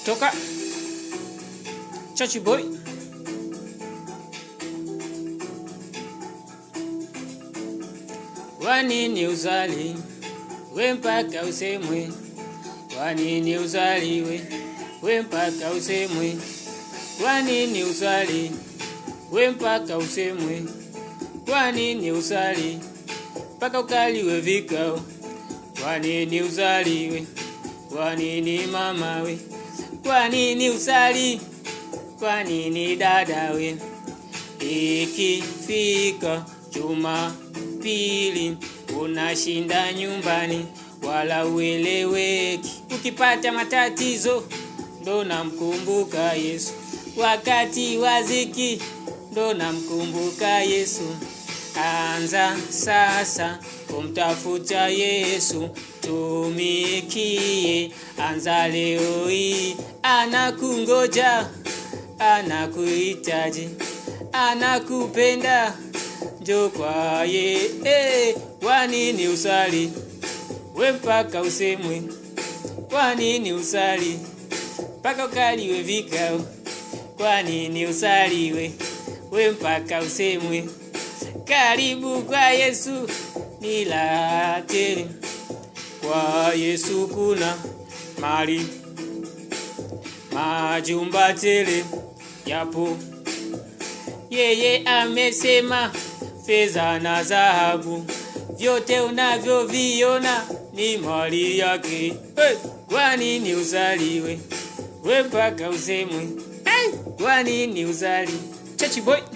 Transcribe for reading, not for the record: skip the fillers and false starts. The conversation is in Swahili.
Toka Chachi boy. Wanini uzali we mpaka usemwe? Wanini uzali we mpaka usemwe? Wanini uzali we mpaka usemwe? Wanini uzali mpaka ukaliwe vikao? Wanini uzali we? Wanini mama we? Wanini usali? Wanini dada we? Ikifika Jumapili unashinda nyumbani wala ueleweki. Ukipata matatizo ndo namkumbuka Yesu, wakati wa dhiki ndo namkumbuka Yesu. Anza sasa kumtafuta Yesu, tumikie. Anza leo hii, anakungoja, anakuhitaji, anakupenda, njoo kwa yeye. Wanini usali we mpaka usemwe? Wanini usali mpaka ukaliwe vikao? Wanini usali we mpaka usemwe? Karibu kwa Yesu ni la tele. Kwa Yesu kuna mali, majumba tele yapo. Yeye amesema fedha na dhahabu vyote unavyoviona ni mali yake. Wanini usali we mpaka usemwe? Wanini usali? Chachi boy.